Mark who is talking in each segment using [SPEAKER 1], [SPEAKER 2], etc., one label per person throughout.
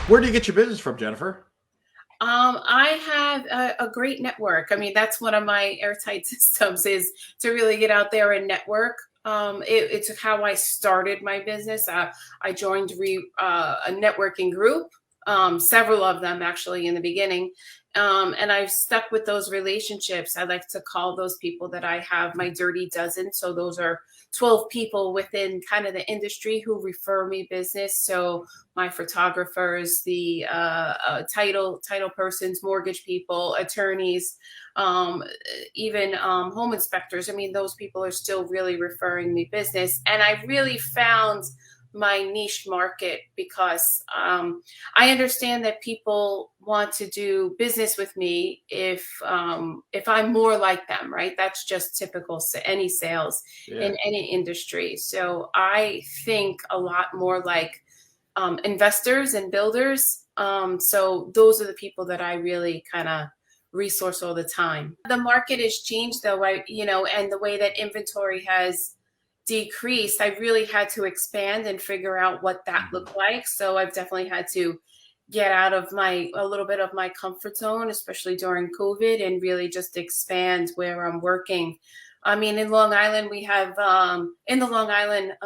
[SPEAKER 1] Where do you get your business from, Jennifer?
[SPEAKER 2] I have a great network. I mean, that's one of my airtight systems is to really get out there and network. It's how I started my business. I joined a networking group, several of them actually in the beginning. And I've stuck with those relationships. I like to call those people that I have my dirty dozen. So those are 12 people within kind of the industry who refer me business. So my photographers, the title persons, mortgage people, attorneys, um, even home inspectors. I mean, those people are still really referring me business, and I really found my niche market because I understand that people want to do business with me if I'm more like them, right? That's just typical any sales
[SPEAKER 1] Yeah.
[SPEAKER 2] in any industry. So I think a lot more like investors and builders. So those are the people that I really kind of resource all the time. The market has changed though, and the way that inventory has decreased, I really had to expand and figure out what that
[SPEAKER 1] Mhm.
[SPEAKER 2] looked like. So I've definitely had to get out of a little bit of my comfort zone, especially during COVID, and really just expand where I'm working. I mean, in Long Island, we have in the Long Island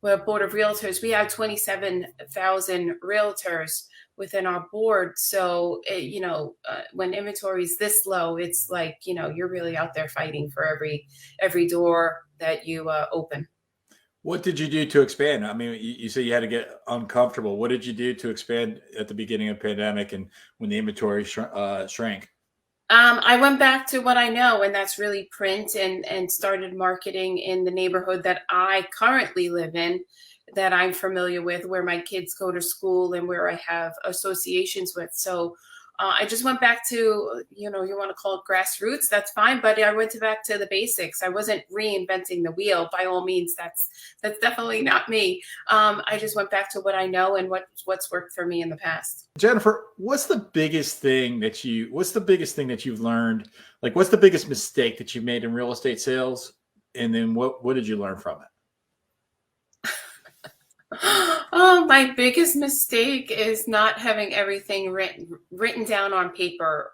[SPEAKER 2] we're a board of realtors. We have 27,000 realtors within our board. So, when inventory is this low, it's like, you're really out there fighting for every door that you open.
[SPEAKER 1] What did you do to expand? I mean, you say you had to get uncomfortable. What did you do to expand at the beginning of the pandemic and when the inventory shrank?
[SPEAKER 2] I went back to what I know, and that's really print, and started marketing in the neighborhood that I currently live in, that I'm familiar with, where my kids go to school and where I have associations with. So I just went back to, you want to call it grassroots, that's fine, but I went back to the basics. I wasn't reinventing the wheel by all means. That's definitely not me. I just went back to what I know and what's worked for me in the past.
[SPEAKER 1] Jennifer, what's the biggest thing that you've learned? Like, what's the biggest mistake that you've made in real estate sales? And then what did you learn from it?
[SPEAKER 2] Oh, my biggest mistake is not having everything written down on paper,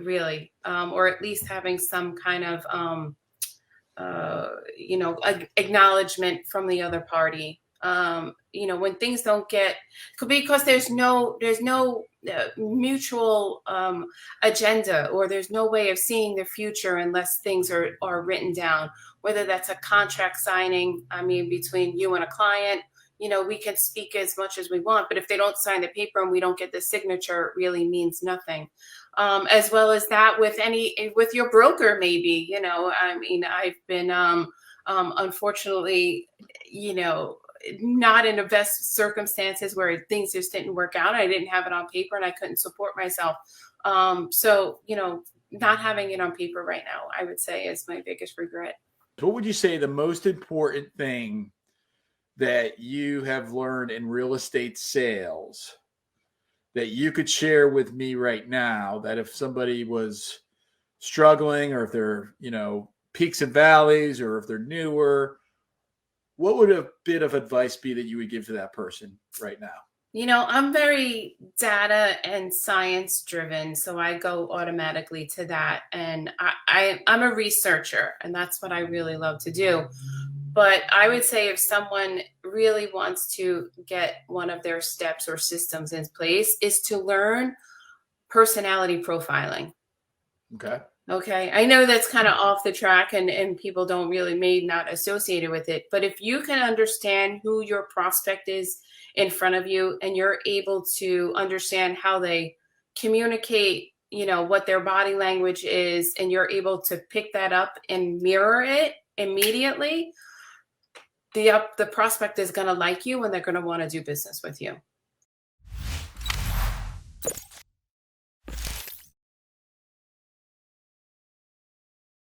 [SPEAKER 2] really, or at least having some kind of acknowledgement from the other party. When things don't get, because there's no mutual agenda, or there's no way of seeing the future unless things are written down. Whether that's a contract signing, I mean, between you and a client, we can speak as much as we want, but if they don't sign the paper and we don't get the signature, it really means nothing. As well as that with your broker, maybe, I mean, I've been unfortunately, not in the best circumstances where things just didn't work out. I didn't have it on paper and I couldn't support myself. So, not having it on paper right now, I would say, is my biggest regret.
[SPEAKER 1] So what would you say the most important thing that you have learned in real estate sales that you could share with me right now, that if somebody was struggling, or if they're, peaks and valleys, or if they're newer, what would a bit of advice be that you would give to that person right now?
[SPEAKER 2] I'm very data and science driven, so I go automatically to that. And I'm a researcher, and that's what I really love to do. But I would say if someone really wants to get one of their steps or systems in place, is to learn personality profiling.
[SPEAKER 1] Okay.
[SPEAKER 2] Okay. I know that's kind of off the track, and people don't really may not associate it with it. But if you can understand who your prospect is in front of you, and you're able to understand how they communicate, what their body language is, and you're able to pick that up and mirror it immediately, the prospect is going to like you and they're going to want to do business with you.